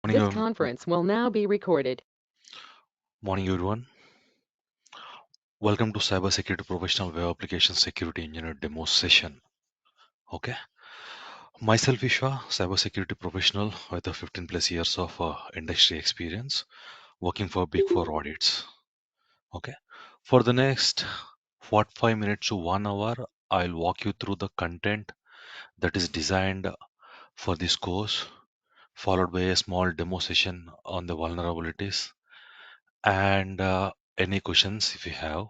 Morning, This conference will now be recorded. morning, everyone. Welcome to Cybersecurity Professional Web Application Security Engineer Demo Session. Okay, myself Vishwa, cybersecurity professional with a 15 plus years of industry experience, working for Big Four audits. Okay, for the next 45 minutes to 1 hour, I'll walk you through the content that is designed for this course, followed by a small demo session on the vulnerabilities and any questions if you have.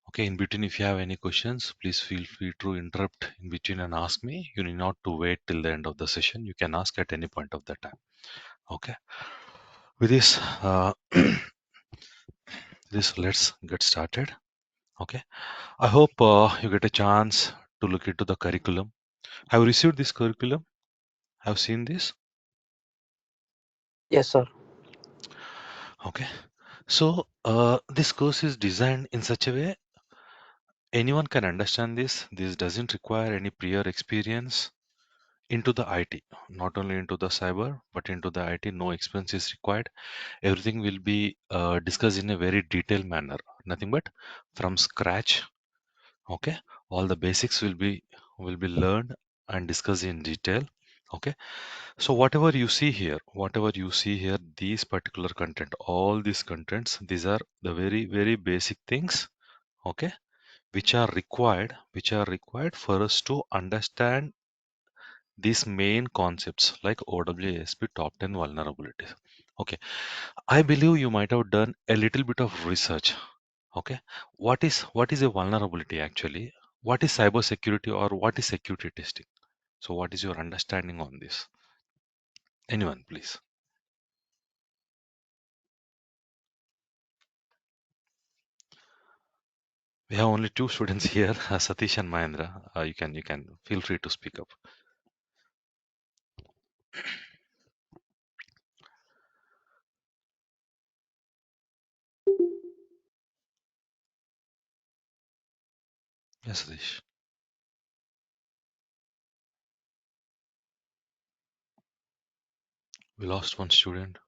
Okay, in between, if you have any questions, please feel free to interrupt in between and ask me. You need not to wait till the end of the session. You can ask at any point of the time. Okay, with this, let's get started. Okay, I hope you get a chance to look into the curriculum. Have you received this curriculum? Have seen this? Yes, sir. Okay, so this course is designed in such a way anyone can understand this. This doesn't require any prior experience into the IT, not only into the cyber, but into the IT. No expense is required. Everything will be discussed in a very detailed manner. Nothing but from scratch. Okay, all the basics will be learned and discussed in detail. Okay, so whatever you see here, these particular content, all these contents, these are the very very basic things. Okay, which are required for us to understand these main concepts like OWASP top 10 vulnerabilities. Okay, I believe you might have done a little bit of research. Okay, what is a vulnerability actually? What is cybersecurity or what is security testing? So, what is your understanding on this? Anyone, please. We have only two students here, Satish and Mahendra. You can feel free to speak up. Yes, Satish. We lost one student.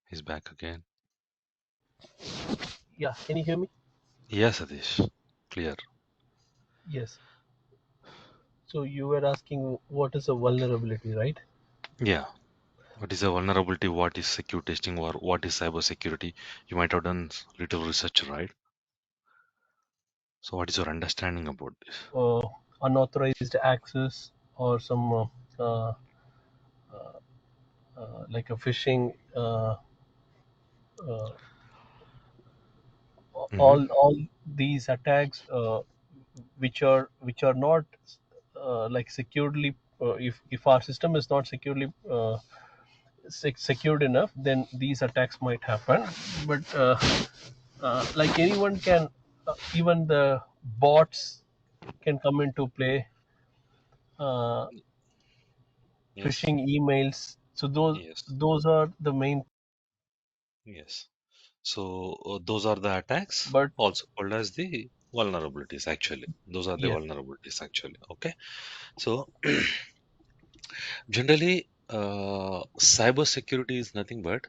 He's back again. Yeah, can you hear me? Yes, Satish. Clear. Yes. So you were asking what is a vulnerability, right? Yeah. What is a vulnerability? What is secure testing? Or what is cybersecurity? You might have done little research, right? So, what is your understanding about this? Uh, Unauthorized access or some like a phishing, uh, Mm-hmm. all these attacks which are not like securely if our system is not securely secured enough, then these attacks might happen. But like anyone can, even the bots can come into play, uh, Yes. phishing emails. So those Yes. those are the main. Yes. So, those are the attacks, But also called as the vulnerabilities, actually. Those are the yes, vulnerabilities, actually. Okay. So, generally, cybersecurity is nothing but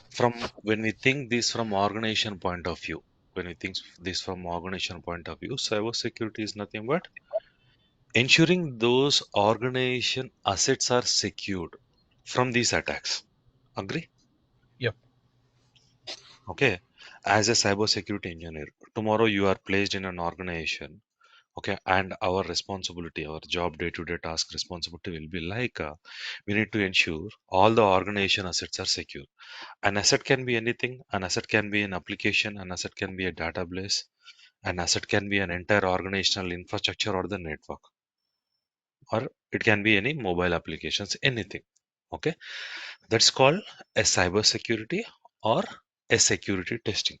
from when we think this from organization point of view. When we think this from organization point of view, cybersecurity is nothing but ensuring those organization assets are secured from these attacks. Agree? yep, Okay. As a cybersecurity engineer, tomorrow you are placed in an organization. Okay, and our responsibility, our job day-to-day task responsibility will be like we need to ensure all the organization assets are secure. An asset can be anything. An asset can be an application. An asset can be a database. An asset can be an entire organizational infrastructure or the network, or it can be any mobile applications, anything. Okay, that's called a cyber security or a security testing.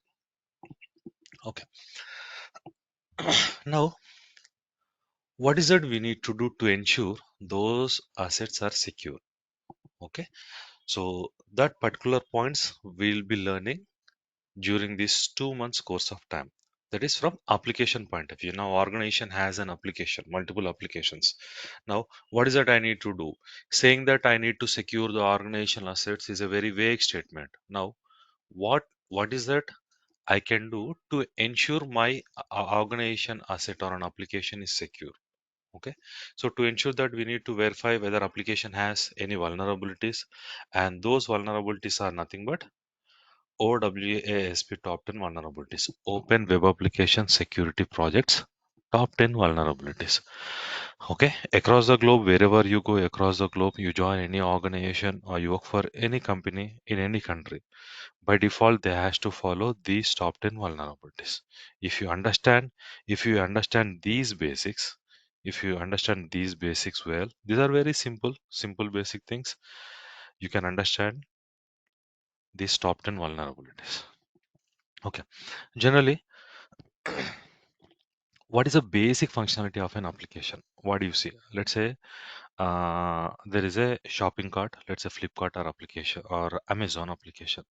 Okay, now what is it we need to do to ensure those assets are secure? Okay, so that particular points we'll be learning during this 2 months course of time. That is from application point of view. Now organization has an application, multiple applications. Now what is that I need to do? Saying that I need to secure the organizational assets is a very vague statement. Now what is that I can do to ensure my organization asset or an application is secure? Okay, so to ensure that, we need to verify whether application has any vulnerabilities, and those vulnerabilities are nothing but OWASP top 10 vulnerabilities, Open Web Application Security Projects top 10 vulnerabilities. Okay, across the globe, wherever you go across the globe, you join any organization or you work for any company in any country, by default they has to follow these top 10 vulnerabilities. If you understand these basics, if you understand these basics well, these are very simple basic things, you can understand these top 10 vulnerabilities. Okay, generally, what is the basic functionality of an application? What do you see? Let's say there is a shopping cart, let's say Flipkart or application or Amazon application.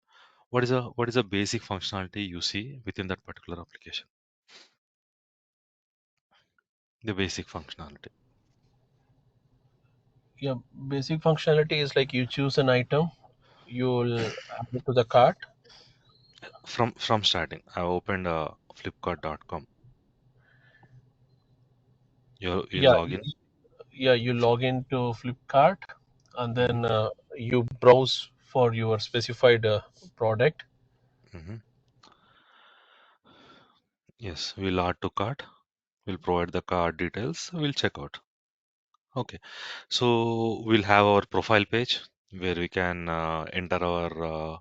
What is the basic functionality you see within that particular application? The basic functionality Yeah, basic functionality is like you choose an item, you'll add it to the cart. from starting. I opened Flipkart.com. You Yeah, log in. yeah, you log into Flipkart, and Hmm. then you browse for your specified product. Hmm. Yes, we'll add to cart. We'll provide the card details. We'll check out. Okay, so we'll have our profile page where we can enter our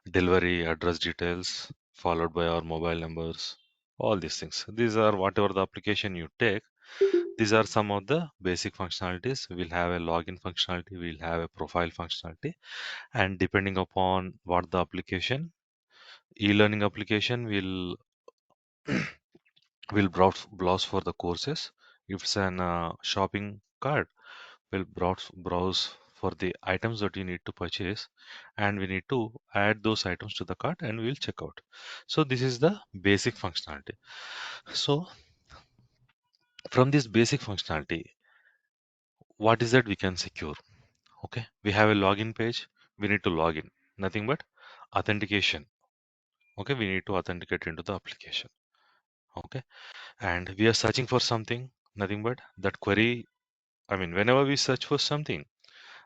delivery address details, followed by our mobile numbers, all these things. These are whatever the application you take. These are some of the basic functionalities. We'll have a login functionality, we'll have a profile functionality, and depending upon what the application, e-learning application will browse for the courses. If it's an shopping cart, we'll browse for the items that you need to purchase, and we need to add those items to the cart and we'll check out. So this is the basic functionality. So from this basic functionality, what is that we can secure? Okay, we have a login page, we need to log in, nothing but authentication. Okay, we need to authenticate into the application. Okay, and we are searching for something, nothing but that query. I mean, whenever we search for something,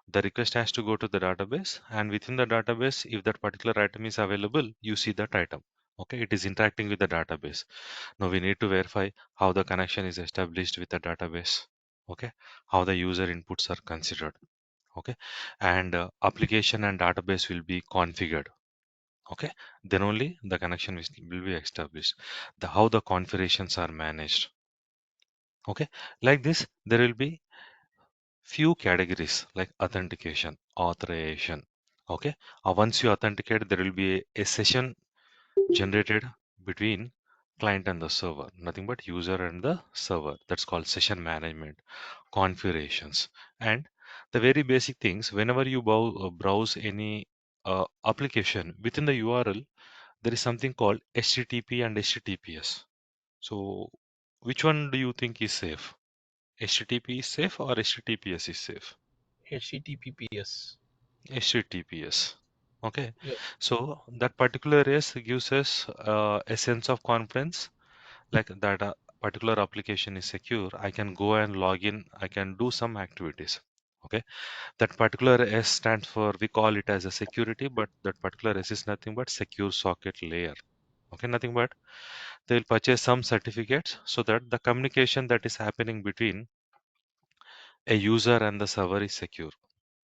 the request has to go to the database, and within the database, if that particular item is available, you see that item. Okay, it is interacting with the database. Now we need to verify how the connection is established with the database. Okay, how the user inputs are considered. Okay, and application and database will be configured. Okay, then only the connection will be established. The how the configurations are managed. Okay, like this, there will be few categories like authentication, authorization. Okay, once you authenticate, there will be a session generated between client and the server, nothing but user and the server. That's called session management, configurations, and the very basic things. Whenever you browse any application within the URL, there is something called HTTP and HTTPS. So, which one do you think is safe? HTTP is safe or HTTPS is safe? HTTPS. HTTPS. Okay. Yeah. So that particular race gives us a sense of confidence, like that particular application is secure. I can go and log in. I can do some activities. Okay. That particular S stands for, we call it as a security, but that particular S is nothing but secure socket layer. Okay. Nothing but they will purchase some certificates so that the communication that is happening between a user and the server is secure.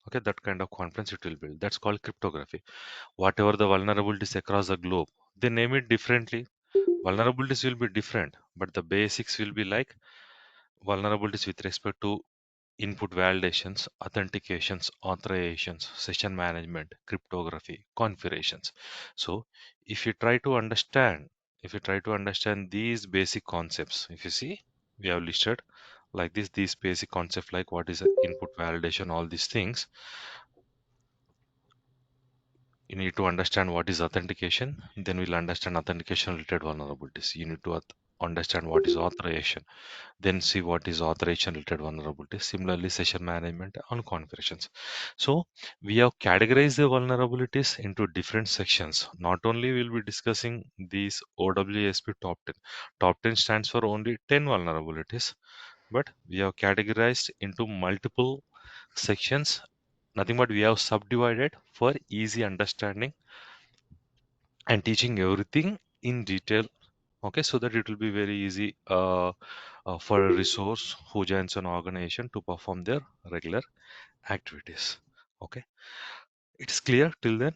Okay, that kind of confidence it will build. That's called cryptography. Whatever the vulnerabilities across the globe, they name it differently. Vulnerabilities will be different, but the basics will be like vulnerabilities with respect to input validations, authentications, authorizations, session management, cryptography, configurations. So if you try to understand, if you try to understand these basic concepts, if you see, we have listed like this, these basic concepts like what is input validation, all these things. You need to understand what is authentication, then we'll understand authentication related vulnerabilities. You need to understand what is authorization, then see what is authorization related vulnerabilities. Similarly, session management and configurations. So we have categorized the vulnerabilities into different sections. Not only will be discussing these OWASP top 10. Top 10 stands for only 10 vulnerabilities, but we have categorized into multiple sections. Nothing but we have subdivided for easy understanding and teaching everything in detail. Okay, so that it will be very easy for a resource who joins an organization to perform their regular activities. Okay, it's clear till then.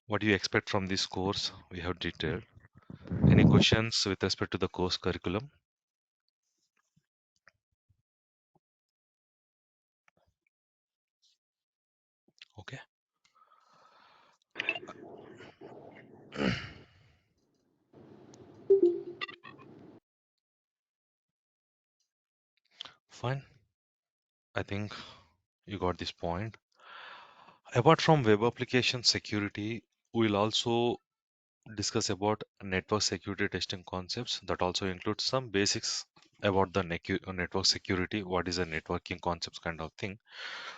What do you expect from this course? We have detailed. Any questions with respect to the course curriculum? Okay, fine. I think you got this point. Apart from web application security, we'll also discuss about network security testing concepts. That also includes some basics about the network security. What is a networking concepts kind of thing,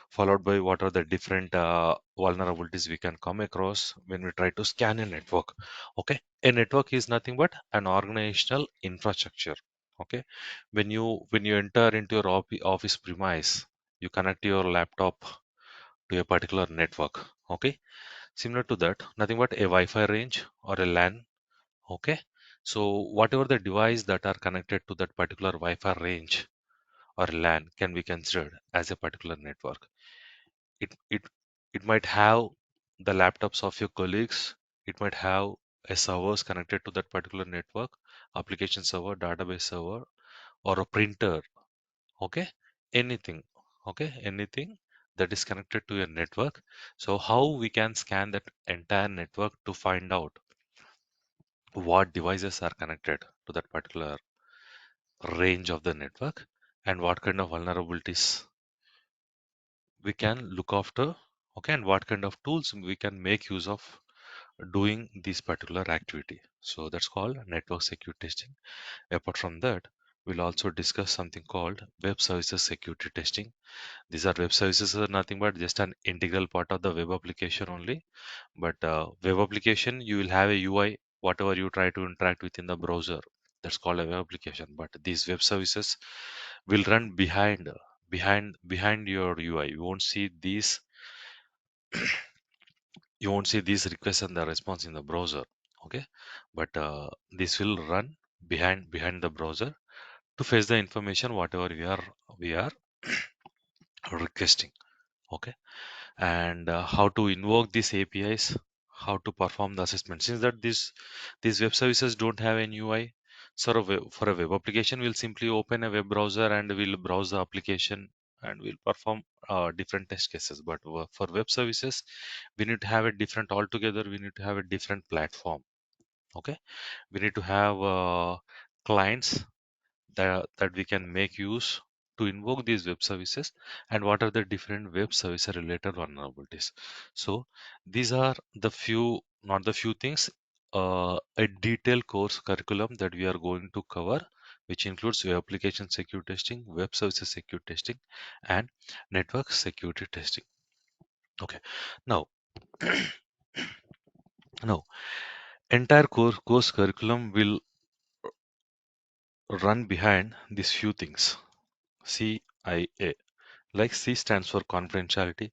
followed by what are the different vulnerabilities we can come across when we try to scan a network. Okay, a network is nothing but an organizational infrastructure. Okay, when you enter into your office premise, you connect your laptop to a particular network. Okay, similar to that, nothing but a Wi-Fi range or a LAN. Okay, so whatever the device that are connected to that particular Wi-Fi range or LAN can be considered as a particular network. It it it might have the laptops of your colleagues. It might have a servers connected to that particular network, application server, database server, or a printer. Okay, anything. Okay, anything that is connected to a network. So how we can scan that entire network to find out what devices are connected to that particular range of the network and what kind of vulnerabilities we can look after. Okay, and what kind of tools we can make use of doing this particular activity. So that's called network security testing. Apart from that, we'll also discuss something called web services security testing. These are web services are nothing but just an integral part of the web application only. But web application, you will have a UI, whatever you try to interact with in the browser. That's called a web application. But these web services will run behind your UI. You won't see these requests and the response in the browser. Okay, but this will run behind the browser to fetch the information whatever we are requesting. Okay, and how to invoke these APIs, how to perform the assessment. Since that these web services don't have an UI, so for a web application, we'll simply open a web browser and we'll browse the application and we'll perform different test cases. But for web services, we need to have a different altogether. We need to have a different platform. Okay, we need to have clients that we can make use to invoke these web services, and what are the different web service related vulnerabilities. So these are the few, not the few things, a detailed course curriculum that we are going to cover, which includes web application security testing, web services security testing, and network security testing. Okay, now now entire course curriculum will run behind these few things. CIA. Like C stands for confidentiality,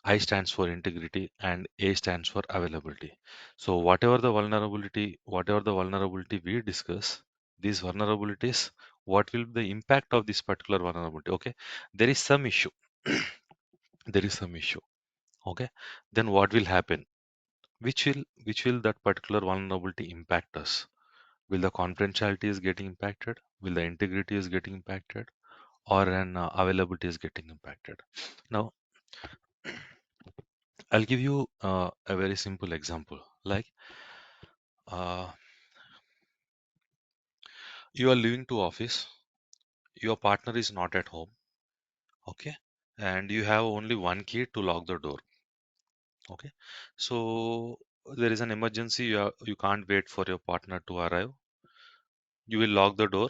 I stands for integrity, and A stands for availability. So whatever the vulnerability we discuss, these vulnerabilities, what will be the impact of this particular vulnerability? Okay, there is some issue. There is some issue. Okay, then what will happen? Which will that particular vulnerability impact us? Will the confidentiality is getting impacted? Will the integrity is getting impacted? Or an availability is getting impacted? Now, I'll give you a very simple example. Like, uh, you are leaving to office, your partner is not at home, okay, and you have only one key to lock the door. Okay, so there is an emergency. You can't wait for your partner to arrive. You will lock the door.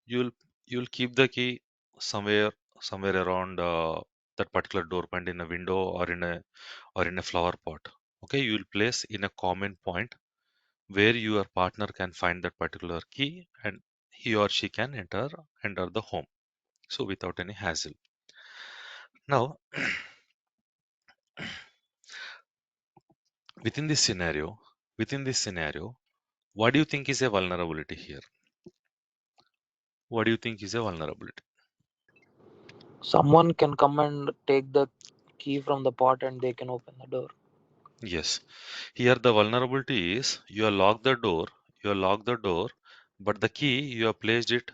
You'll you'll keep the key somewhere around that particular door point, in a window or in a flower pot. Okay, you will place in a common point where your partner can find that particular key, and he or she can enter the home, so without any hassle. Now, within this scenario within this scenario, what do you think is a vulnerability here? What do you think is a vulnerability? Someone can come and take the key from the pot and they can open the door. Yes, here the vulnerability is you have locked the door, but the key you have placed it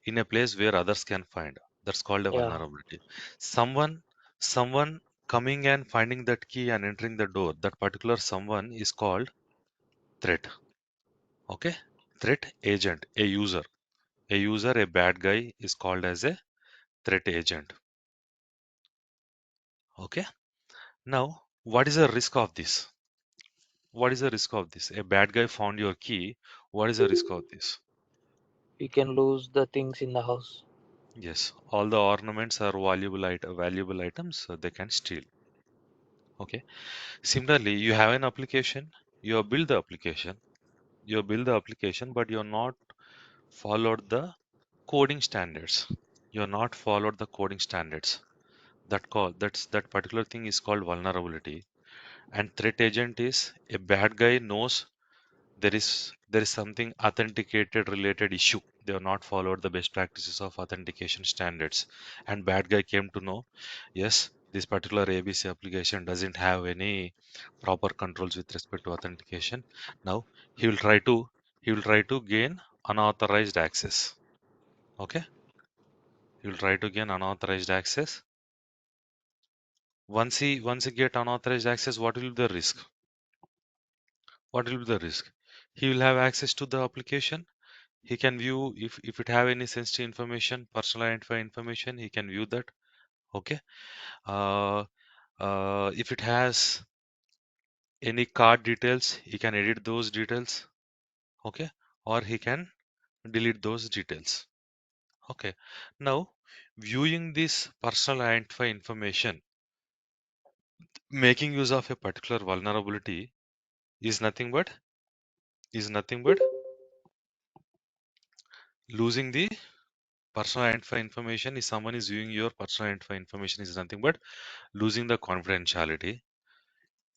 in a place where others can find. That's called a Yeah, vulnerability. Someone someone coming and finding that key and entering the door, that particular someone is called threat. Okay, threat agent, a bad guy is called as a threat agent. Okay, now what is the risk of this? What is the risk of this? A bad guy found your key. What is the risk of this? we can lose the things in the house. Yes, all the ornaments are valuable items, so they can steal. Okay. Similarly, you have an application, you have built the application, but you have not followed the coding standards. You have not followed the coding standards. That particular thing is called vulnerability. And threat agent is a bad guy knows there is something authenticated related issue. They have not followed the best practices of authentication standards, and bad guy came to know, yes, this particular ABC application doesn't have any proper controls with respect to authentication. Now he will try to gain unauthorized access. Okay, he will try to gain unauthorized access. Once he get unauthorized access, what will be the risk? What will be the risk? He will have access to the application. He can view, if it have any sensitive information, personal identify information, he can view that. Okay, uh, if it has any card details, he can edit those details. Okay, or he can delete those details. Okay, now viewing this personal identify information, making use of a particular vulnerability is nothing but is nothing but losing the personal identify information. If someone is viewing your personal identify information, is nothing but losing the confidentiality.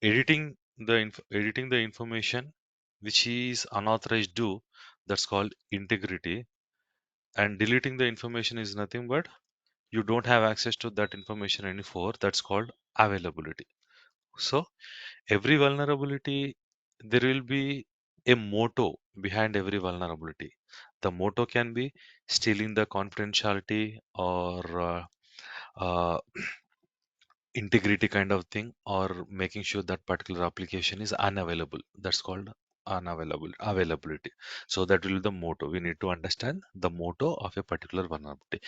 Editing the information which is unauthorized do, that's called integrity. And deleting the information is nothing but you don't have access to that information anymore, that's called availability. So every vulnerability, there will be a motto behind every vulnerability. The motto can be stealing the confidentiality, or uh, integrity kind of thing, or making sure that particular application is unavailable, that's called unavailable availability. So that will be the motto. We need to understand the motto of a particular vulnerability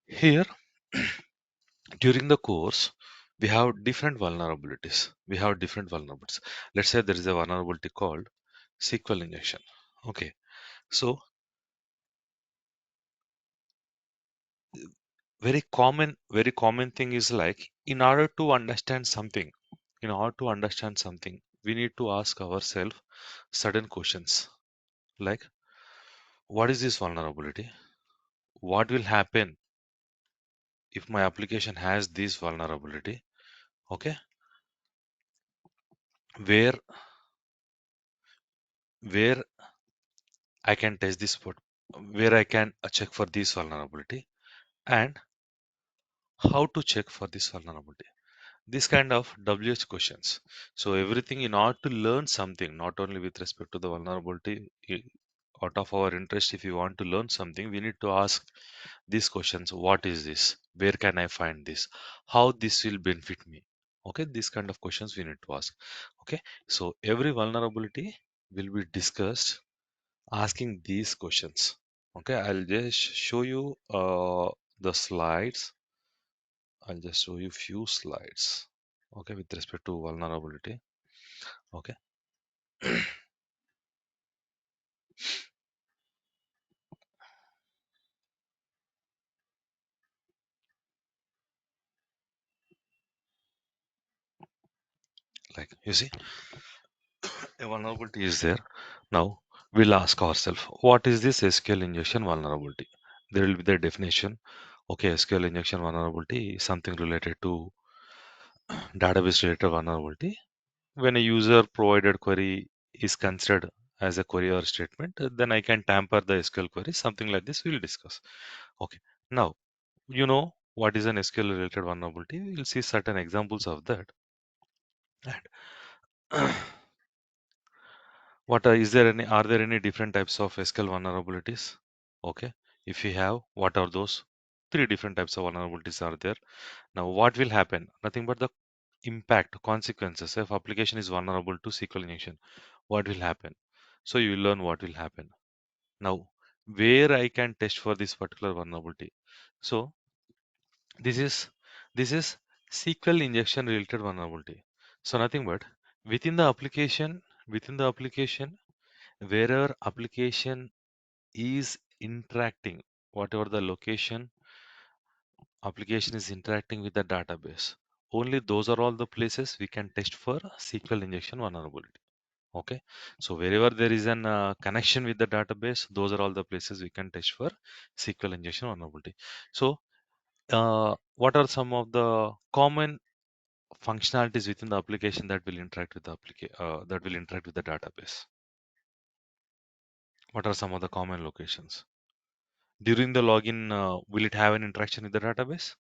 here. During the course, we have different vulnerabilities. Let's say there is a vulnerability called SQL injection. Okay, so very common thing is like, in order to understand something, we need to ask ourselves certain questions, like, what is this vulnerability? What will happen if my application has this vulnerability? Okay, where where I can test this for, where I can check for this vulnerability, and how to check for this vulnerability. This kind of WH questions. So everything, in order to learn something, not only with respect to the vulnerability, out of our interest, if you want to learn something, we need to ask these questions. What is this? Where can I find this? How this will benefit me? Okay, these kind of questions we need to ask. Okay, so every vulnerability will be discussed asking these questions. Okay, I'll just show you the slides. I'll just show you few slides. okay, with respect to vulnerability. Okay, like you see, a vulnerability is there. Now we'll ask ourselves, what is this SQL injection vulnerability? There will be the definition. Okay, SQL injection vulnerability is something related to database related vulnerability. When a user provided query is considered as a query or statement, then I can tamper the SQL query. Something like this we'll discuss. Okay. Now, you know what is an SQL related vulnerability. We'll see certain examples of that. And are there any different types of SQL vulnerabilities? Okay. If we have, what are those? Three different types of vulnerabilities are there. Now, what will happen? Nothing but the impact, consequences. If application is vulnerable to SQL injection, what will happen? So you will learn what will happen. Now, where I can test for this particular vulnerability. So this is this is SQL injection related vulnerability. So nothing but within the application, wherever application is interacting, whatever the location application is interacting with the database, only those are all the places we can test for SQL injection vulnerability. Okay, so wherever there is an connection with the database, those are all the places we can test for SQL injection vulnerability. So what are some of the common functionalities within the application that will interact with the database? What are some of the common locations? During the login, will it have an interaction with the database?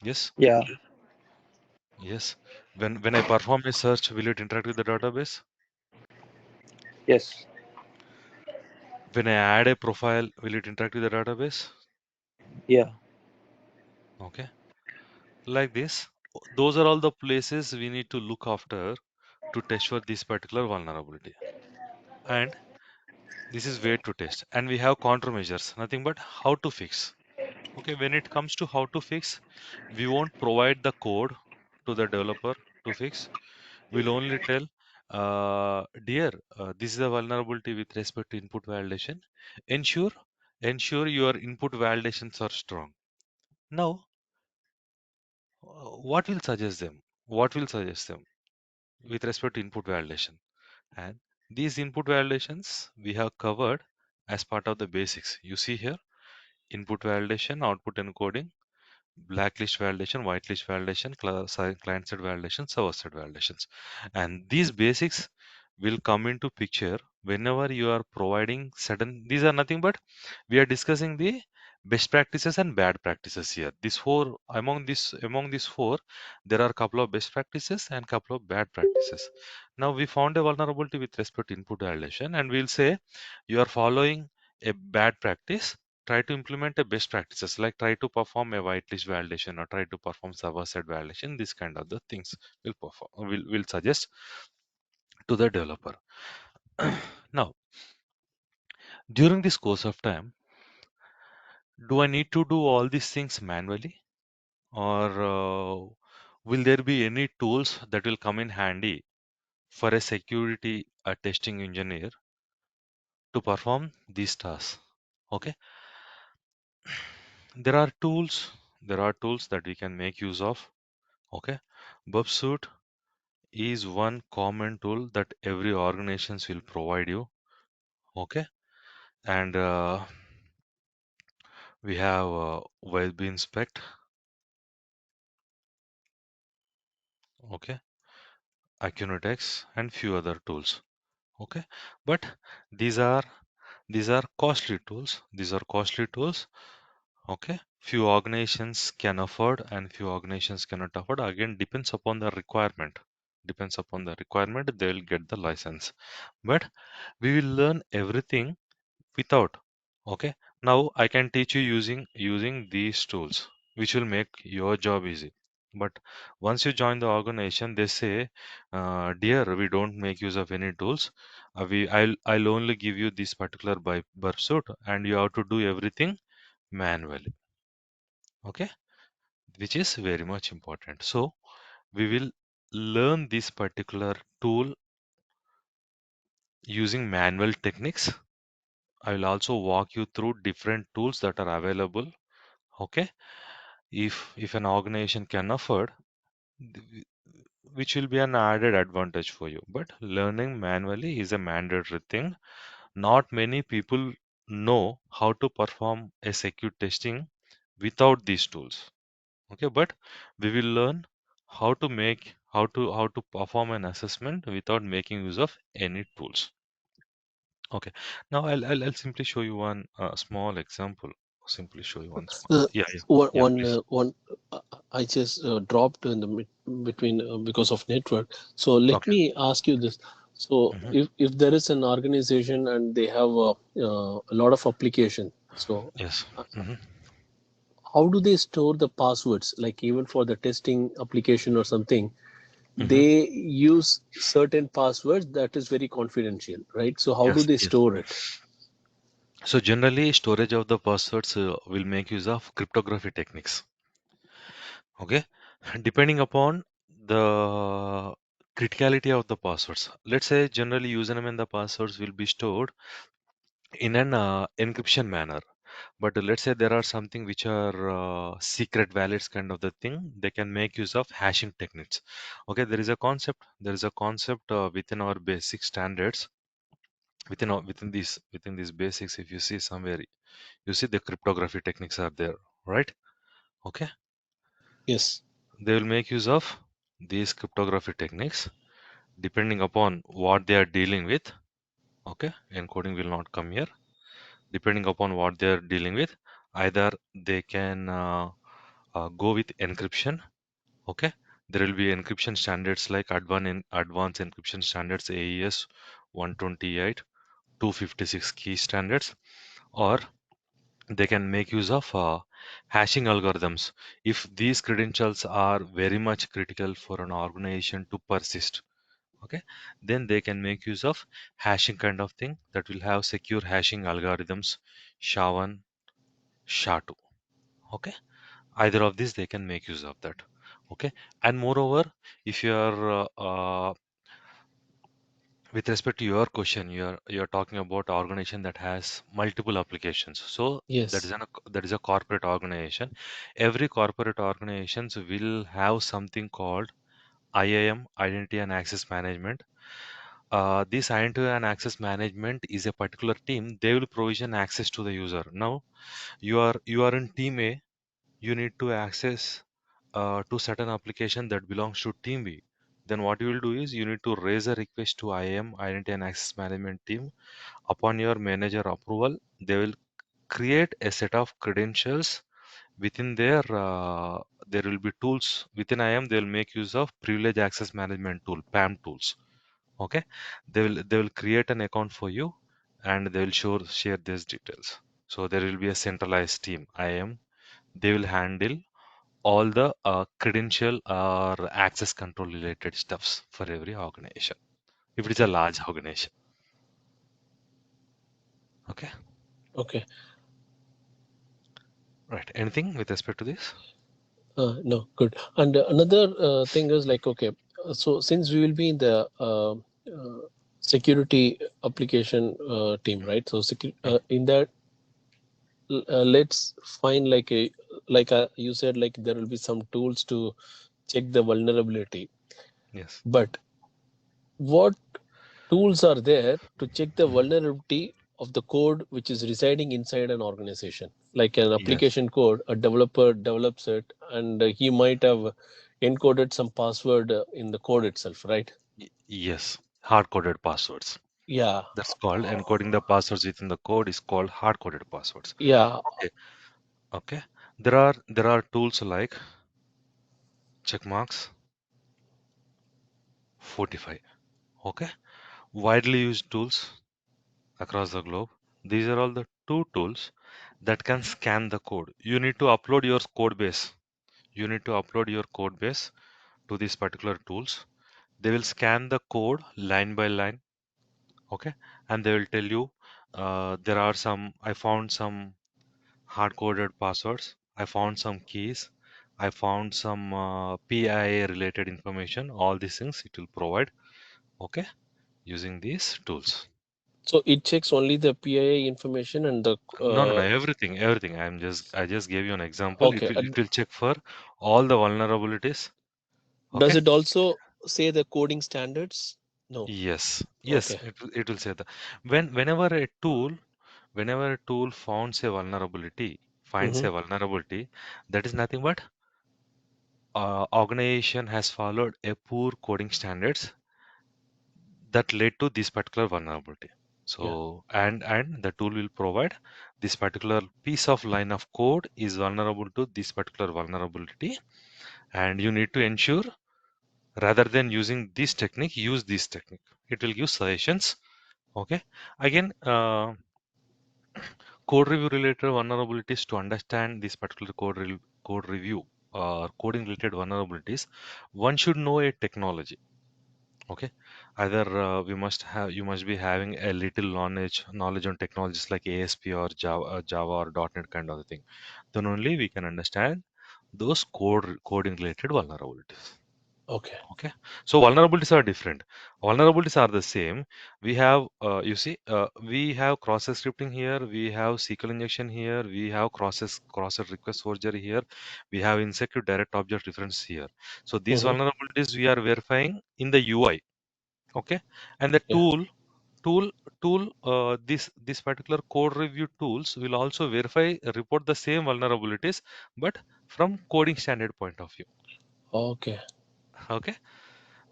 Yes. Yeah. Yes. When I perform a search, will it interact with the database? Yes. When I add a profile, will it interact with the database? Yeah. Okay. Like this, those are all the places we need to look after to test for this particular vulnerability. And this is where to test. And we have countermeasures, nothing but how to fix. Okay, when it comes to how to fix, we won't provide the code to the developer to fix. We'll only tell, dear, this is a vulnerability with respect to input validation. Ensure, ensure your input validations are strong. Now, what will suggest them? What will suggest them with respect to input validation? And these input validations we have covered as part of the basics. You see here, input validation, output encoding, blacklist validation, whitelist validation, client-side validation, server-side validations. And these basics will come into picture whenever you are providing certain, these are nothing but we are discussing the best practices and bad practices here. This four, among these four, there are a couple of best practices and couple of bad practices. Now we found a vulnerability with respect to input validation, and we'll say you are following a bad practice. Try to implement a best practices, like try to perform a whitelist validation or try to perform server-side validation. This kind of the things will perform will suggest to the developer. Now, during this course of time, do I need to do all these things manually, or will there be any tools that will come in handy for a security testing engineer to perform these tasks? Okay, there are tools. There are tools that we can make use of. Okay, Bubsuit is one common tool that every organizations will provide you. Okay, and we have web inspect. Okay, Acunetex and few other tools. Okay, but these are costly tools. These are costly tools. Okay, few organizations can afford and few organizations cannot afford. Again, depends upon the requirement. Depends upon the requirement, they will get the license. But we will learn everything without. Okay, now I can teach you using these tools, which will make your job easy. But once you join the organization, they say, dear, we don't make use of any tools. I'll only give you this particular burp suit, and you have to do everything manually. Okay, which is very much important. So we will learn this particular tool using manual techniques. I will also walk you through different tools that are available. Okay, if an organization can afford, th- which will be an added advantage for you. But learning manually is a mandatory thing. Not many people know how to perform a secure testing without these tools. Okay, but we will learn how to perform an assessment without making use of any tools. Okay, now I'll simply show you one small example. Simply show you one small. Uh, Yeah, yeah, yeah. one Please. uh, I just dropped in the between because of network. So let Okay. me ask you this. So Hmm. if there is an organization and they have a lot of application, so Yes. uh, Hmm. how do they store the passwords? Like even for the testing application or something, Hmm. they use certain passwords that is very confidential, right? So how do Yes. they Yes. store it? So generally, storage of the passwords will make use of cryptography techniques. Okay, depending upon the criticality of the passwords. Let's say generally username and the passwords will be stored in an encryption manner. But let's say there are something which are secret valids kind of the thing. They can make use of hashing techniques. Okay, there is a concept. There is a concept within our basic standards. Within these basics, if you see somewhere, you see the cryptography techniques are there, right? Okay, Yes. they will make use of these cryptography techniques depending upon what they are dealing with. Okay, encoding will not come here. Depending upon what they are dealing with, either they can go with encryption. Okay, there will be encryption standards like advanced encryption standards AES 128, 256 key standards, or they can make use of hashing algorithms if these credentials are very much critical for an organization to persist. Okay, then they can make use of hashing kind of thing that will have secure hashing algorithms, SHA-1, SHA-2. Okay, either of these they can make use of that. Okay, and moreover, if you are with respect to your question, you're talking about organization that has multiple applications. So Yes. that is a corporate organization. Every corporate organizations will have something called IAM, Identity and Access Management. This identity and access management is a particular team. They will provision access to the user. Now you are in team A. You need to access to certain application that belongs to team B. Then what you will do is you need to raise a request to IAM, Identity and Access Management team. Upon your manager approval, they will create a set of credentials within there will be tools within IAM. They will make use of privilege access management tool, PAM tools. Okay, they will create an account for you, and they will share these details. So there will be a centralized team, IAM. They will handle all the credential or access control related stuffs for every organization if it is a Okay. large organization. Okay, Okay. right. Anything with respect to this? No, good. And another thing is like, okay, so since we will be in the security application team, right? So Mm, in that, let's find like you said, like there will be some tools to check the vulnerability. yes. But what tools are there to check the Mhm. vulnerability of the code which is residing inside an organization? Like an Yes. application code, a developer develops it, and he might have encoded some password in the code itself, right? Yes. Hard coded passwords. Yeah, That's called encoding the passwords within the code is called hard coded passwords. yeah. Okay. Okay. There are tools like checkmarks 45. Okay. Widely used tools across the globe. These are all the two tools that can scan the code. You need to upload your code base. You need to upload your code base to these particular tools. They will scan the code line by line. Okay, and they will tell you I found some hard coded passwords. I found some keys, I found some PIA related information. All these things it will provide. Okay, using these tools. So it checks only the PIA information and the No, everything. I just gave you an example. okay. It will check for all the vulnerabilities. Does Okay. it also say the coding standards? No. Yes, Okay. it will say that whenever a tool finds Mm-hmm. a vulnerability, that is nothing but organization has followed a poor coding standards that led to this particular vulnerability. Yeah. So and the tool will provide this particular piece of line of code is vulnerable to this particular vulnerability, and you need to ensure rather than using this technique, use this technique. It will give suggestions. Okay. Again, code review related vulnerabilities. To understand this particular code review or coding related vulnerabilities, one should know a technology. Okay, either you must be having a little knowledge on technologies like ASP or Java or .NET kind of thing. Then only we can understand those coding related vulnerabilities. Okay. Okay, so vulnerabilities are different. Vulnerabilities are the same. We have, we have cross-site scripting here. We have SQL injection here. We have cross-site request forgery here. We have insecure direct object reference here. So these Mm-hmm. vulnerabilities we are verifying in the UI. Okay, and the Yeah. tool this particular code review tools will also report the same vulnerabilities, but from coding standard point of view. Okay. Okay,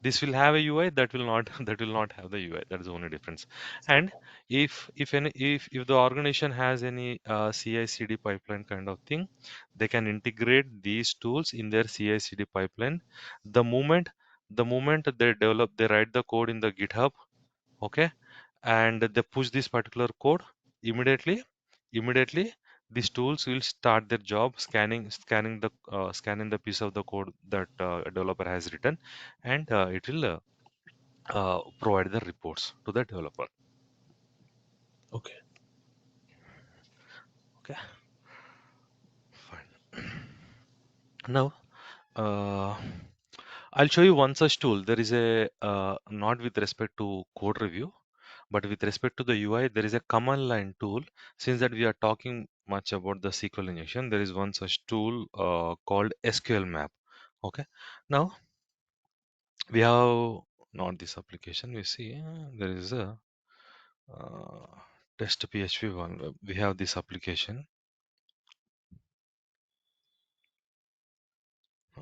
this will have a UI that will not that will not have the UI. That is the only difference. And if the organization has any CI/CD pipeline kind of thing, they can integrate these tools in their CI/CD pipeline. The moment they write the code in the GitHub. Okay, and they push this particular code immediately these tools will start their job scanning the piece of the code that a developer has written, and it will provide the reports to the developer. Okay. Okay, fine. Now uh, I'll show you one such tool. There is a not with respect to code review, but with respect to the UI, there is a command line tool. Since that we are talking much about the SQL injection, there is one such tool called SQL map. Okay. Now we have not this application. We see there is a uh, test PHP one. We have this application.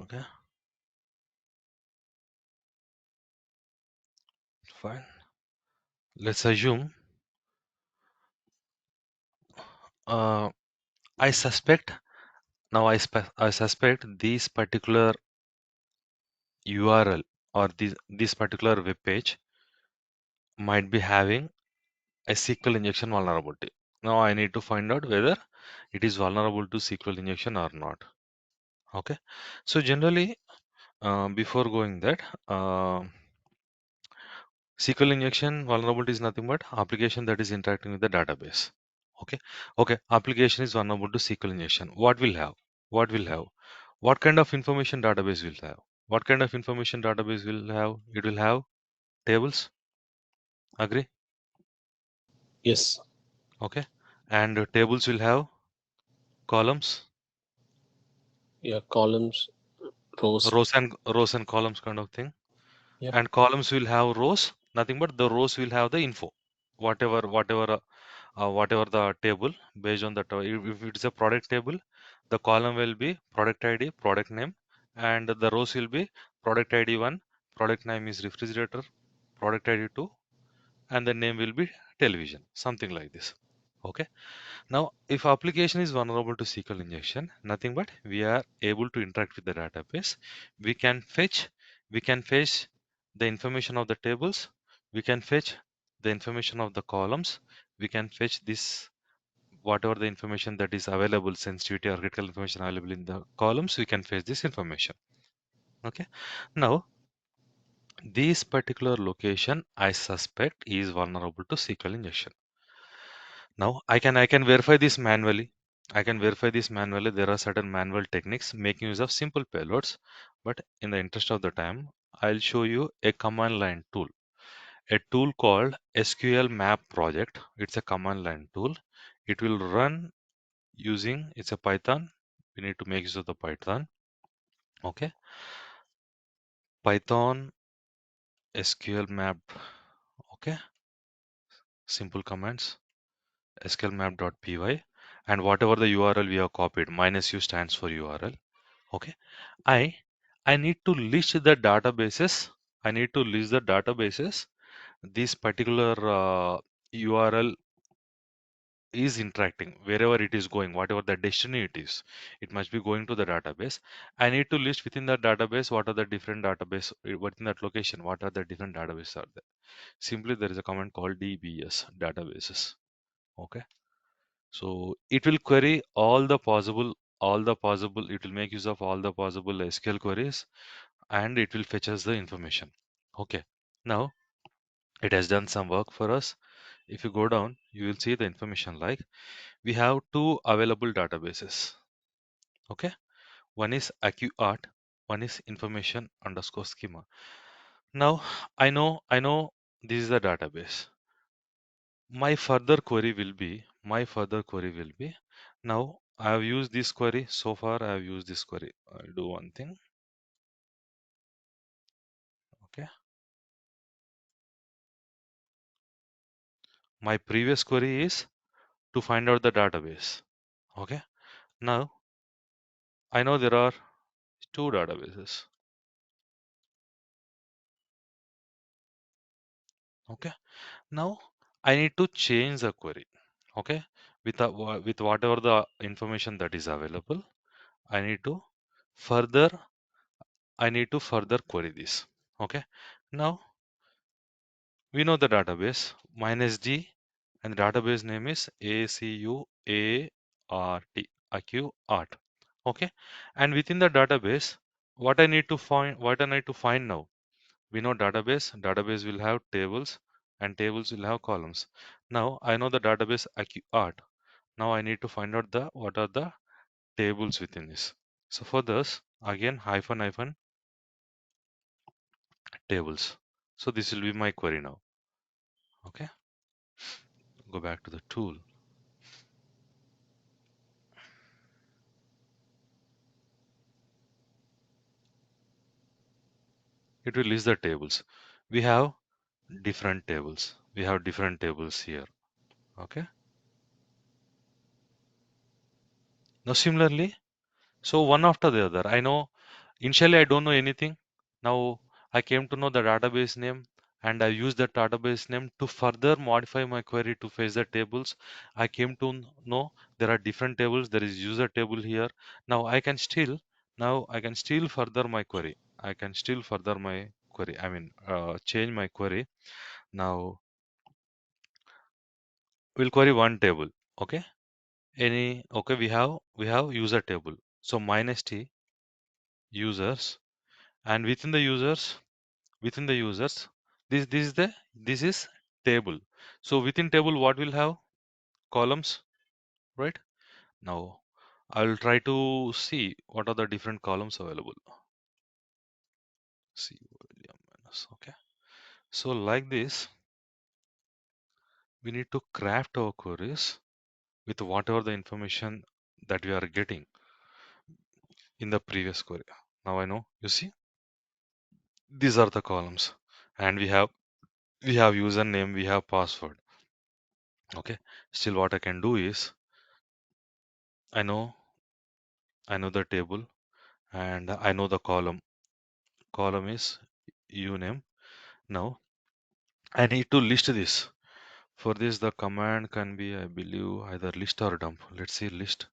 Okay. Fine. Let's assume uh, I suspect I suspect this particular URL or this particular web page might be having a SQL injection vulnerability. Now I need to find out whether it is vulnerable to SQL injection or not. Okay. So generally, before going that, SQL injection vulnerability is nothing but application that is interacting with the database. Okay. Okay. Application is vulnerable to SQL injection. What will have? What will have? What kind of information database will have? What kind of information database will have? It will have tables. Agree? Yes. Okay. And tables will have columns, Yeah. Columns, rows. rows and columns kind of thing. Yep. And columns will have rows. Nothing but the rows will have the info. Whatever the table based on that. If it's a product table, the column will be product ID, product name, and the rows will be product ID 1, product name is refrigerator, product ID 2, and the name will be television, something like this. Okay. Now, if application is vulnerable to SQL injection, nothing but we are able to interact with the database. We can fetch, we can fetch the information of the tables. We can fetch the information of the columns. We can fetch this whatever the information that is available, sensitivity or critical information available in the columns. We can fetch this information. Okay. Now, this particular location I suspect is vulnerable to SQL injection. Now I can verify this manually. I can verify this manually. There are certain manual techniques making use of simple payloads, but in the interest of the time, I'll show you a command line tool. A tool called SQL Map Project. It's a command line tool. It will run using, it's a Python. We need to make use of the Python. Okay. Python SQL Map. Okay. Simple commands. SQLmap.py, and whatever the URL we have copied, -u stands for URL. Okay. I I need to list the databases. I need to list the databases. This particular URL is interacting wherever it is going, whatever the destiny it is. It must be going to the database. I need to list within that database what are the different database within that location. What are the different databases are there? Simply there is a command called DBS databases. Okay. So it will query it will make use of all the possible SQL queries, and it will fetch us the information. Okay. Now it has done some work for us. If you go down, you will see the information like we have two available databases. Okay. One is AccuArt, one is information underscore schema. Now I know this is the database. My further query will be now I have used this query. So far I have used this query. I'll do one thing. Okay. My previous query is to find out the database. Okay. Now I know there are two databases. Okay. Now I need to change the query. Okay. With whatever the information that is available, I need to further further query this. Okay. Now we know the database minus D, and the database name is ACUART. Okay. And within the database, what I need to find now. We know database will have tables, and tables will have columns. Now I know the database AccuArt. Now I need to find out the what are the tables within this. So for this, again hyphen tables. So this will be my query now. Okay. Go back to the tool. It will list the tables. We have different tables. We have different tables here. Okay. Now similarly, so one after the other. I know initially I don't know anything. Now I came to know the database name, and I use that database name to further modify my query to fetch the tables. I came to know there are different tables. There is user table here. Now I can still further my query. I can still further my query. I mean, change my query. Now we'll query one table. Okay. Okay, we have user table. So minus T users, and within the users, this is table. So within table what will have columns, right? Now I will try to see what are the different columns available. See William minus. Okay. So like this, we need to craft our queries with whatever the information that we are getting in the previous query. Now I know, you see, these are the columns, and we have username, we have password. Okay. Still what I can do is I know I know the table, and I know the column. Column is uname. Now I need to list this. For this, the command can be, I believe, either list or dump. Let's see list.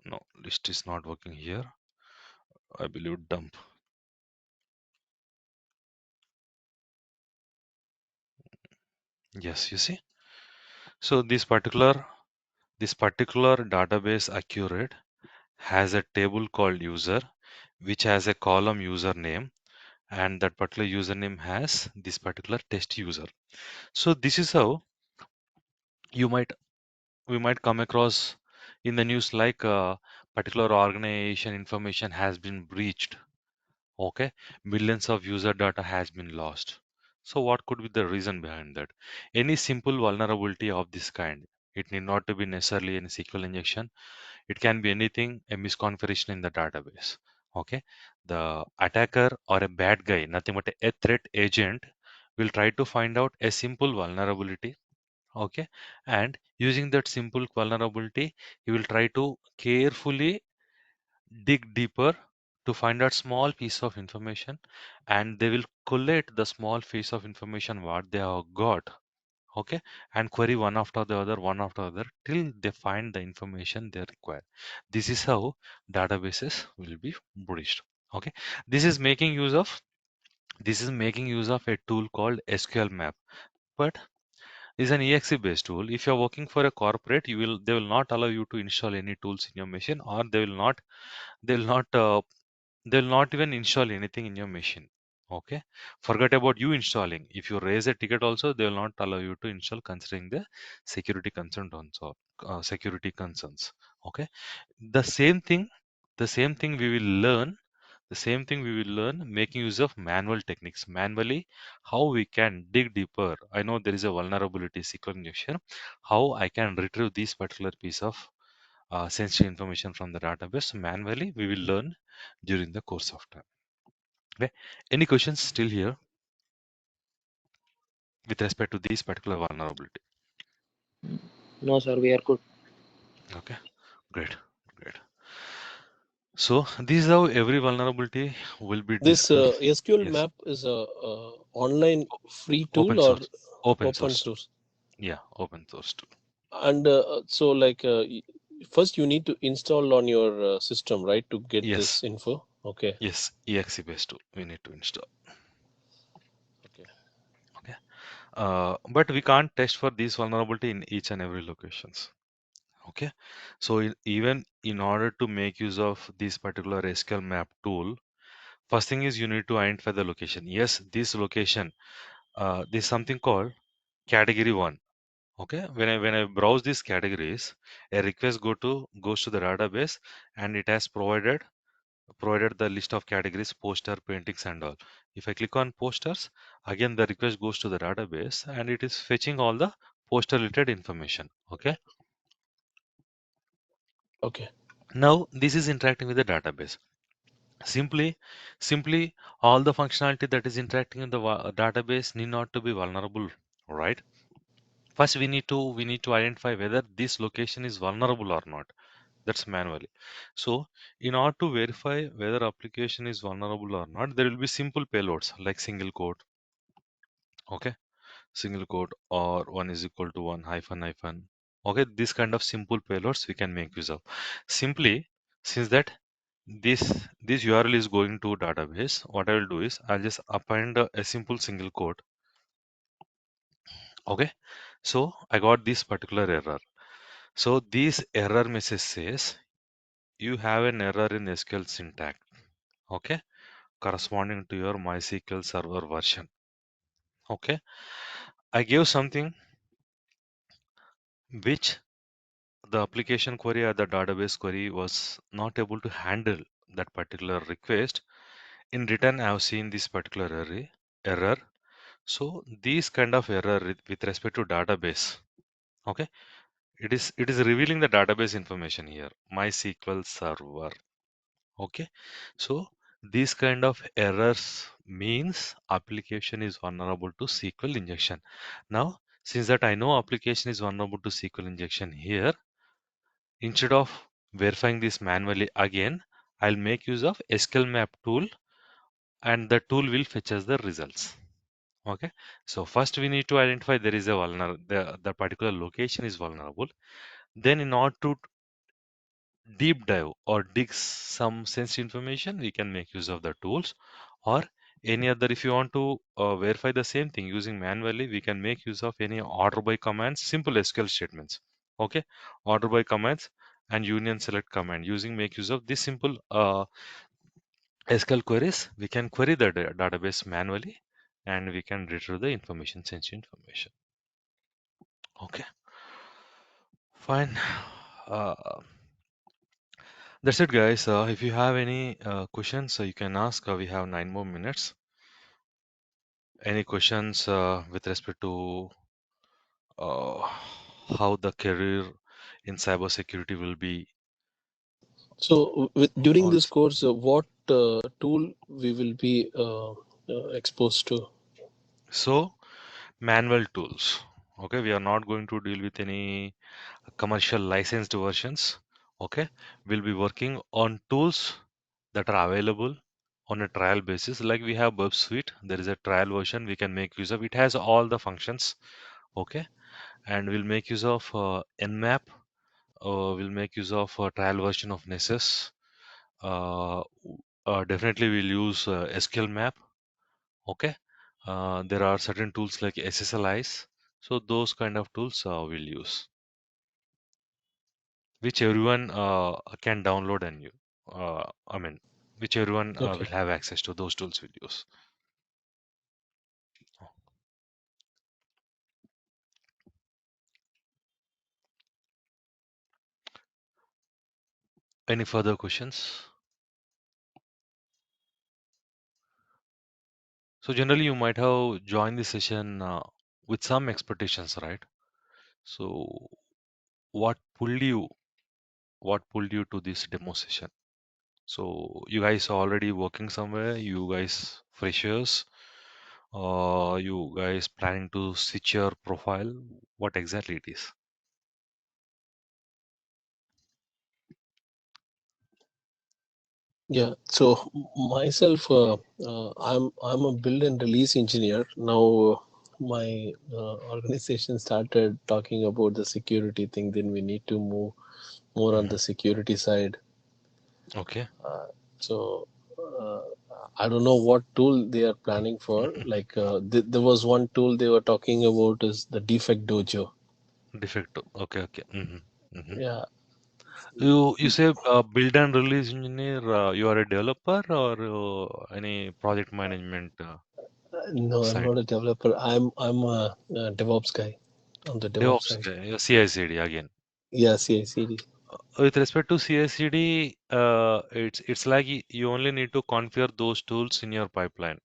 No, list is not working here. I believe dump. Yes, you see. So this particular database accurate has a table called user, which has a column username, and that particular username has this particular test user. So this is how you might we might come across in the news like particular organization information has been breached. Okay, millions of user data has been lost. So what could be the reason behind that? Any simple vulnerability of this kind. It need not to be necessarily any SQL injection. It can be anything, a misconfiguration in the database. Okay, the attacker or a bad guy, nothing but a threat agent, will try to find out a simple vulnerability. Okay, and using that simple vulnerability, he will try to carefully dig deeper to find out small piece of information, and they will collate the small piece of information what they have got. Okay, and query one after the other till they find the information they require. This is how databases will be breached. Okay, this is making use of a tool called SQL map, but is an exe based tool. If you're working for a corporate, they will not allow you to install any tools in your machine, or they will not they'll not even install anything in your machine. Okay, forget about you installing. If you raise a ticket also, they will not allow you to install considering the security concern also, security concerns. Okay, the same thing the same thing we will learn making use of manual techniques. Manually, how we can dig deeper. I know there is a vulnerability SQL injection, how I can retrieve this particular piece of sensitive information from the database manually, we will learn during the course of time. Okay, any questions still here with respect to this particular vulnerability? No, sir, we are good. Okay, great. So this is how every vulnerability will be This discussed. SQL Yes, map is a online free open tool or source, open open source. source? Yeah, open source tool. And so, like, first you need to install on your system, right, to get this Yes, info. Okay. yes, exe based tool we need to install. Okay. Okay, but we can't test for this vulnerability in each and every locations. Okay, so even in order to make use of this particular SQL map tool, first thing is you need to identify the location. Yes, this location, this is something called category 1. Okay, when I browse these categories, a request goes to the database, and it has provided the list of categories: poster, paintings, and all. If I click on posters, again the request goes to the database, and it is fetching all the poster related information. Okay, Okay. now this is interacting with the database. Simply, simply all the functionality that is interacting in the database need not to be vulnerable, right? First, we need to identify whether this location is vulnerable or not. That's manually. So, in order to verify whether application is vulnerable or not, there will be simple payloads like single quote. Okay, single quote or one is equal to one hyphen hyphen. Okay, this kind of simple payloads we can make use of. Simply, since that this this URL is going to database, what I will do is I'll just append a simple single quote. Okay, so I got this particular error. So this error message says you have an error in SQL syntax. Okay, corresponding to your MySQL server version. Okay, I gave something which the application query or the database query was not able to handle that particular request. In return, I have seen this particular error. So these kind of error with respect to database, okay, it is revealing the database information here, MySQL server. Okay, so these kind of errors means application is vulnerable to SQL injection. Now, since that I know application is vulnerable to SQL injection here, instead of verifying this manually again, I'll make use of SQL map tool, and the tool will fetch us the results. Okay, so first we need to identify there is a the particular location is vulnerable. Then in order to deep dive or dig some sensitive information, we can make use of the tools, or any other. If you want to verify the same thing using manually, we can make use of any order by commands, simple SQL statements. Okay, order by commands and union select command, using make use of this simple SQL queries, we can query the database manually, and we can retrieve the information, sensitive information. Okay, Fine. Uh, that's it, guys. If you have any questions, you can ask. We have 9 more minutes. Any questions with respect to uh, how the career in cybersecurity will be So during this also? course, what tool we will be exposed to? So, manual tools. Okay, we are not going to deal with any commercial licensed versions. Okay, we'll be working on tools that are available on a trial basis. Like we have Burp Suite, there is a trial version we can make use of. It has all the functions. Okay, and we'll make use of Nmap. We'll make use of a trial version of Nessus. Definitely, we'll use SQL Map. Okay, there are certain tools like SSLIs. So those kind of tools we'll use, which everyone can download and use. I mean, which everyone will Okay. have access to. Those tools we'll use. Any further questions? So generally, you might have joined the session with some expectations, right? So what pulled you? What pulled you to this demo session? So you guys are already working somewhere. You guys freshers. You guys planning to switch your profile? What exactly it is? Yeah. So myself, I'm a build and release engineer. Now my organization started talking about the security thing. Then we need to move more on Mhm. the security side. Okay. So I don't know what tool they are planning for. Like there was one tool they were talking about is the defect dojo. Defecto. Okay. Okay. Yeah. You say build and release engineer. You are a developer or any project management No, I'm side? not a developer. I'm a DevOps guy on the DevOps DevOps side. guy. CI/CD again. Yeah, CI/CD. With respect to CI/CD, it's like you only need to configure those tools in your pipeline.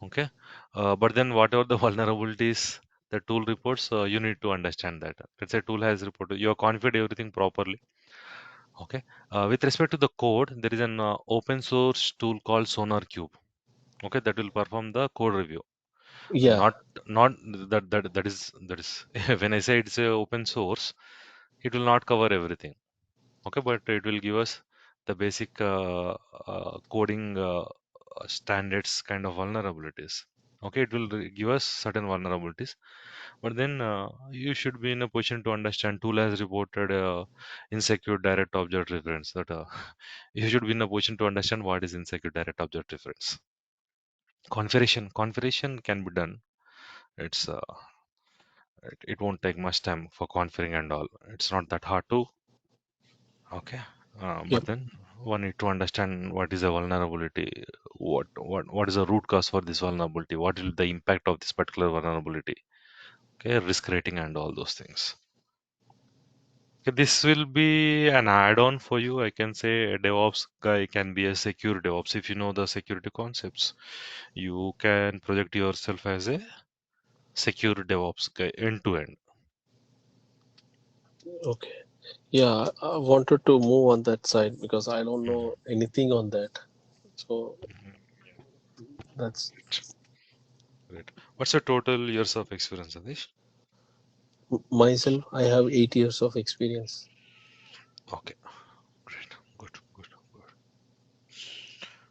Okay. But then whatever the vulnerabilities the tool reports, you need to understand that. Let's say tool has reported, you have configured everything properly. Okay. With respect to the code, there is an open source tool called SonarQube. Okay, that will perform the code review. Yeah. Not that is when I say it's a open source, it will not cover everything. Okay, but it will give us the basic coding standards kind of vulnerabilities. Okay, it will give us certain vulnerabilities, but then you should be in a position to understand tool has reported insecure direct object reference. That you should be in a position to understand what is insecure direct object reference. Configuration can be done. It's it won't take much time for configuring and all. It's not that hard to. Okay, but Yep. then one need to understand what is a vulnerability, what is the root cause for this vulnerability, what will the impact of this particular vulnerability. Okay, risk rating and all those things. Okay, this will be an add-on for you. I can say a DevOps guy can be a secure DevOps if you know the security concepts. You can project yourself as a secure DevOps guy end to end. Okay. Yeah, I wanted to move on that side because I don't Mhm. know anything on that. So that's Great. What's your total years of experience, Adish? myself. I have 8 years of experience. Okay, great, good.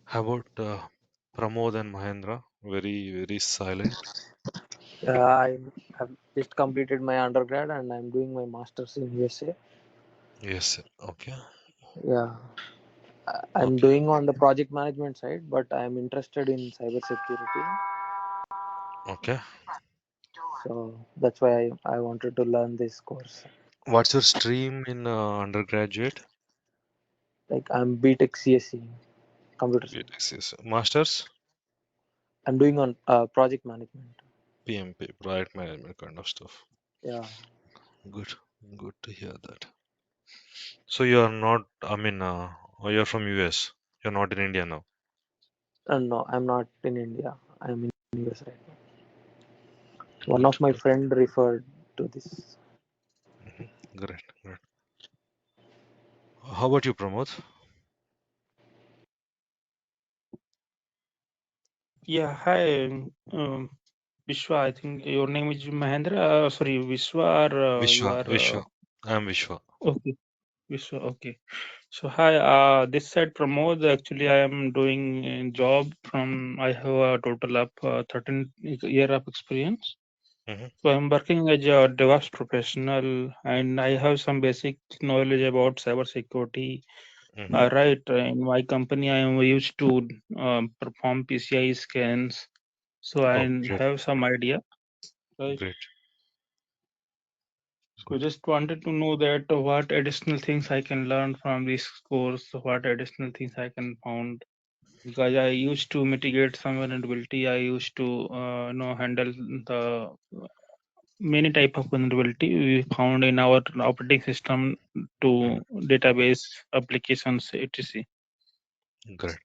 How about Pramod and Mahendra? Very silent. I have just completed my undergrad and I'm doing my master's in USA. Yes, sir. Okay, Yeah, I'm okay, doing on the project management side, but I'm interested in cybersecurity. okay. So that's why I wanted to learn this course. What's your stream in undergraduate? Like I'm BTech CSC, computer Yes, science. yes. Masters, I'm doing on project management. PMP, project management kind of stuff. Yeah. Good. Good to hear that. So you are not, I mean, you're from US. You're not in India now. No, I'm not in India. I'm in US right now. One Good, of my good. friend referred to this. Great, great. How about you, Pramod? Yeah, hi, Vishwa. I think your name is Mahendra. Sorry, Vishwa, or you Vishwa, are Vishwa. I'm Vishwa. okay, Vishwa. Okay. So hi, this side Pramod. Actually, I am doing a job from. I have a total of 13 year of experience. Mm-hmm, So I'm working as a DevOps professional, and I have some basic knowledge about cyber security. mm-hmm. Right, in my company, I am used to perform PCI scans, so I Oh, great, have some idea. Right. great, So good. just wanted to know that what additional things I can learn from this course, what additional things I can found, because I used to mitigate some vulnerability. I used to handle the many type of vulnerability we found in our operating system Mm, to database applications etc. great.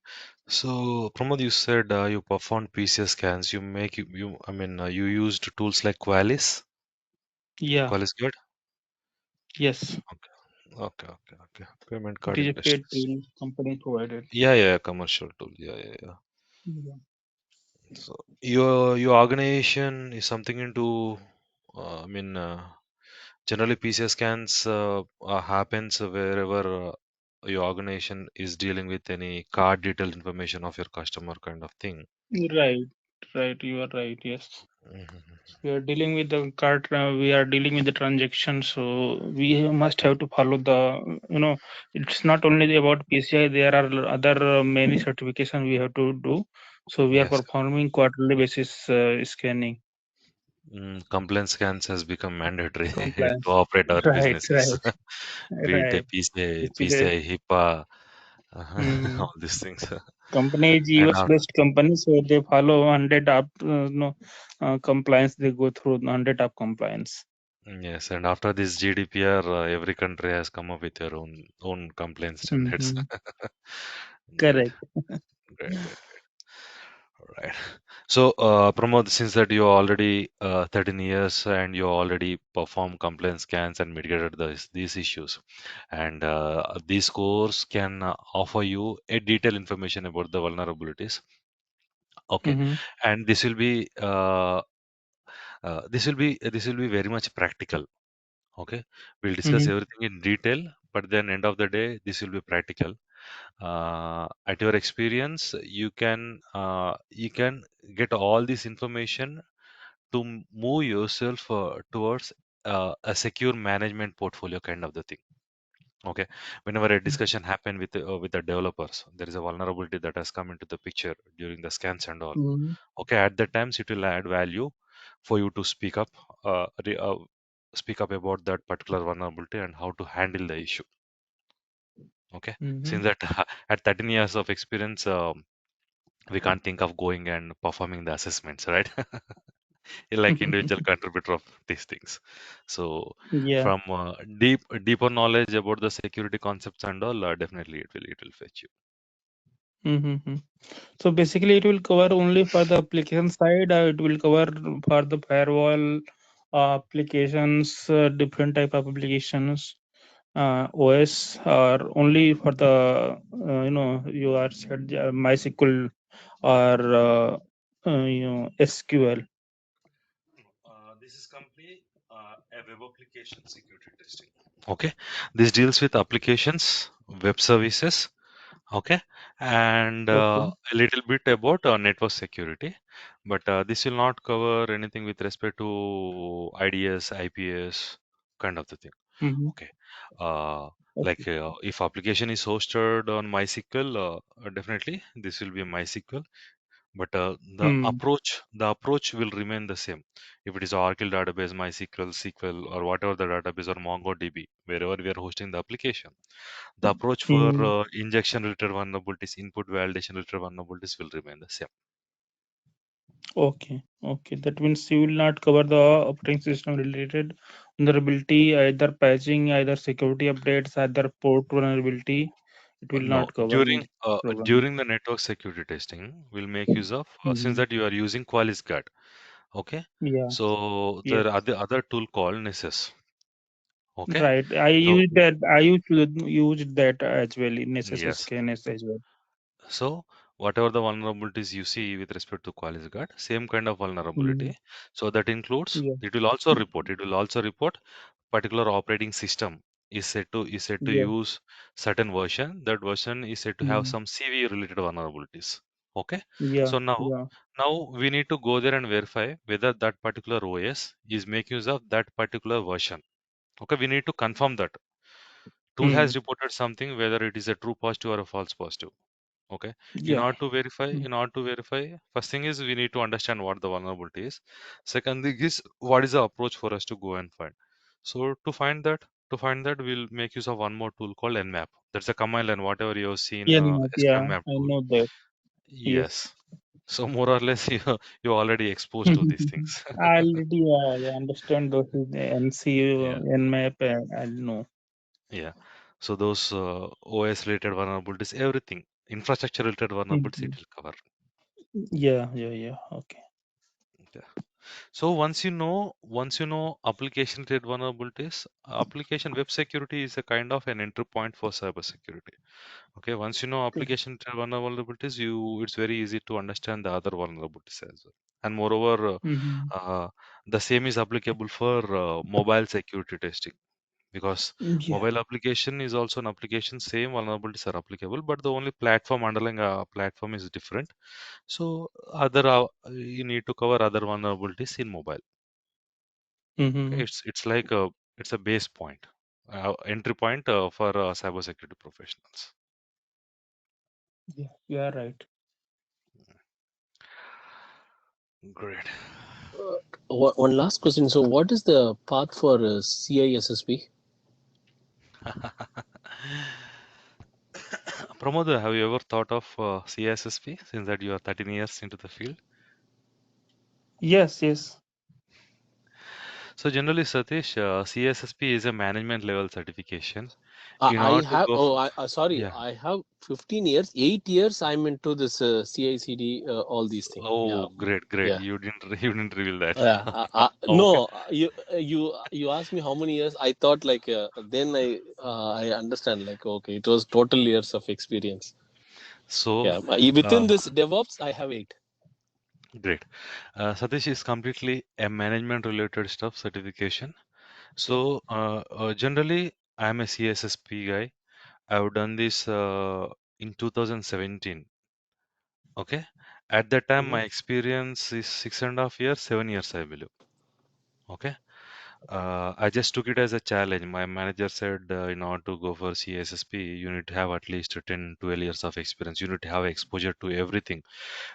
So, Pramod, you said you performed PCS scans. You make I mean, you used tools like Qualys. Yeah, Qualys good? yes, Okay, okay, okay, okay. Payment it card is a paid industries. tool company provided. Yeah, yeah, commercial tool. Yeah, yeah, yeah. Yeah. So your organization is something into, I mean, generally PCS scans happens wherever your organization is dealing with any card detailed information of your customer kind of thing. Right, right, you are right, yes. Mhm. We are dealing with the card, we are dealing with the transaction, so we must have to follow the, it's not only about PCI, there are other many certification we have to do. So we are Yes, performing quarterly basis scanning compliance scans has become mandatory to compliance. operate our Right, businesses, right, be it a right. Actually, HIPAA, mm, all these things. company is And US based company, so they follow 100 up, compliance. They go through 100 up compliance. yes, and after this GDPR, every country has come up with their own compliance standards. Hmm. Great, Correct. great, great. Right. So, Pramod, since that you are already 13 years and you already performed complaint scans and mitigated these issues, and this course can offer you a detailed information about the vulnerabilities. Okay, Mm-hmm. and this will be very much practical. Okay, we'll discuss Mm-hmm. everything in detail, but then end of the day, this will be practical. At your experience, you can get all this information to move yourself towards a secure management portfolio kind of the thing. Okay, whenever a discussion happen with the developers, there is a vulnerability that has come into the picture during the scans and all. Mm-hmm. Okay, at that times it will add value for you to speak up about that particular vulnerability and how to handle the issue. Okay, Mm-hmm. since that at 13 years of experience, we can't think of going and performing the assessments, right? You're like individual contributor of these things. So Yeah. from deeper knowledge about the security concepts and all, definitely it will fetch you. Mm-hmm. So basically, it will cover only for the application side. It will cover for the firewall applications, different type of applications, OS, or only for the you are said MySQL or SQL. This is complete a web application security testing. Okay, this deals with applications, web services. Okay, and Okay. a little bit about network security, but this will not cover anything with respect to IDS, IPS, kind of the thing. Mm-hmm. Okay, uh, Okay. like if application is hosted on MySQL, definitely this will be MySQL, but Mm. the approach will remain the same. If it is Oracle database, MySQL, SQL, or whatever the database, or MongoDB, wherever we are hosting the application, the approach for Mm. injection related vulnerabilities, input validation related vulnerabilities will remain the same. Okay. Okay. That means you will not cover the operating system related, vulnerability, either patching, either security updates, either port vulnerability, it will No, not cover in during this program. during the network security testing, we'll make use of since Mhm. that you are using Qualys Guard. Okay, Yeah. so Yes. there are the other tool called Nessus. Okay, Right. I so used that. I used that as well in yes, SSSKNS as well. so whatever the vulnerabilities you see with respect to Qualys Guard, same kind of Mhm. vulnerability. So that includes Yeah. it will also report. It will also report particular operating system is said to Yeah. use certain version. That version is said to have Mhm. some CV related vulnerabilities. Okay, Yeah. so now Yeah. now we need to go there and verify whether that particular OS is making use of that particular version. Okay, we need to confirm that tool has Hmm. reported something, whether it is a true positive or a false positive. Okay, in Yeah. order to verify, Mm. first thing is we need to understand what the vulnerability is. Second thing is what is the approach for us to go and find. So to find that, we'll make use of one more tool called Nmap. That's a command line, whatever you have seen, Yeah. No, SQL yeah. map I tool. know that. Yes. Yes. So more or less you already exposed to these things. I already understand those is NCU, Yeah. Nmap. I know. Yeah. So those OS related vulnerabilities, everything, infrastructure related vulnerabilities, it Mhm. will cover. Yeah. Yeah. Yeah. Okay. Yeah. So once you know application related vulnerabilities, application web security is a kind of an entry point for cyber security. Okay, once you know True. application related vulnerabilities, it's very easy to understand the other vulnerabilities as well. And moreover, Mm-hmm. the same is applicable for mobile security testing because Yeah. mobile application is also an application. Same vulnerabilities are applicable, but the only platform underlying platform is different. So other you need to cover other vulnerabilities in mobile. Mm-hmm. Okay, it's a base point, entry point for cybersecurity professionals. Yeah. Yeah. Right. Great. One last question. So, what is the path for CISSP? Pramod, have you ever thought of CSSP since that you are 13 years into the field? Yes. Yes. So generally, Satish, CSSP is a management level certification. I In I order to have. go, Oh, sorry. yeah. I have 15 years. 8 years. I'm into this CICD. All these things. Yeah. Oh, great, great. Yeah. You didn't reveal that. Yeah. Okay. No. You asked me how many years. I thought like then I understand like okay, it was total years of experience. So, Yeah. uh, Within this DevOps, I have 8. great. Satish is completely a management related stuff certification. Okay. So, generally, I'm a CSSP guy. I've done this in 2017. Okay. At that time, Mm-hmm. my experience is 6.5 years, 7 years, I believe. Okay. I just took it as a challenge. My manager said, in order to go for CSSP, you need to have at least 10, 12 years of experience. You need to have exposure to everything,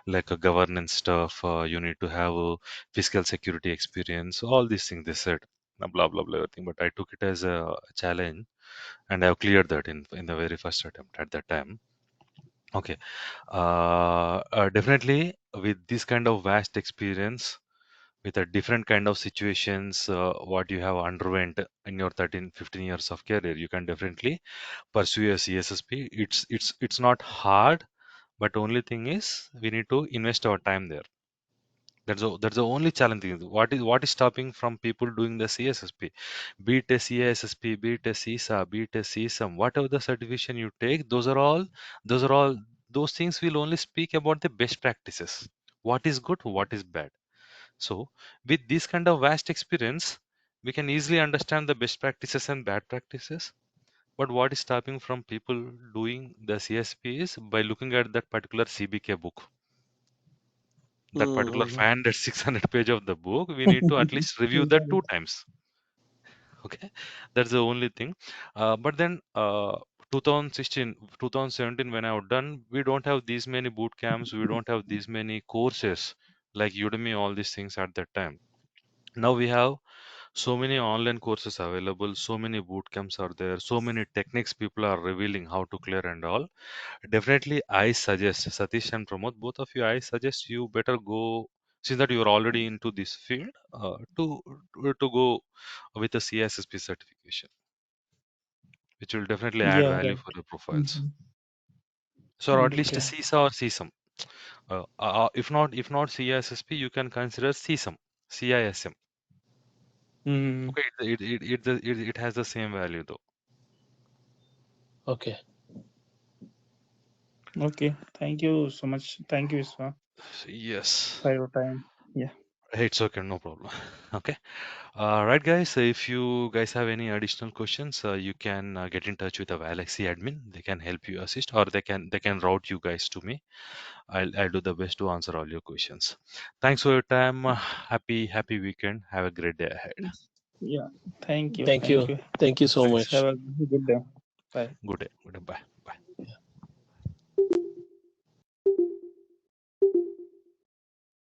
like a governance stuff. You need to have a fiscal security experience. All these things they said, blah blah blah everything. But I took it as a challenge, and I've cleared that in the very first attempt at that time. Okay. Definitely with this kind of vast experience with a different kind of situations what you have underwent in your 13 15 years of career, you can definitely pursue a CSSP. It's not hard, but only thing is we need to invest our time there. That's the only challenge thing. What is stopping from people doing the CSSP? Be it a CISSP, be it a CISA, be it a CSM, whatever the certification you take, those are all those things will only speak about the best practices. What is good, what is bad. So, with this kind of vast experience, we can easily understand the best practices and bad practices. But what is stopping from people doing the CSP is by looking at that particular CBK book, that particular Mm-hmm. 500, 600 page of the book. We need to at least review that Right. 2 times. Okay, that's the only thing. But then 2016, 2017, when I was done, we don't have these many boot camps, we don't have these many courses like Udemy, all these things at that time. Now we have so many online courses available, so many boot camps are there, so many techniques people are revealing how to clear and all. Definitely I suggest Satish and Pramod, both of you, I suggest you better go Since that you are already into this field, to go with a CSSP certification, which will definitely add Yeah, value right. for your profiles. Mm-hmm. So or at least a Okay. CISA or CSAM. If not CISSP, you can consider CSAM, CISM. Mm-hmm. Okay, it has the same value though. Okay. Okay. Thank you so much. Thank you, Iswa, Yes, for your time. Yeah. it's okay, no problem. Okay, right, guys. So if you guys have any additional questions, you can get in touch with the Valaxy admin. They can help you assist, or they can route you guys to me. I'll do the best to answer all your questions. Thanks for your time. Happy weekend. Have a great day ahead. Yeah. Thank you. Thank Thank you. you. Thank you so Thanks. much. Have a good day. Bye. Good day. Good day. Bye. Bye.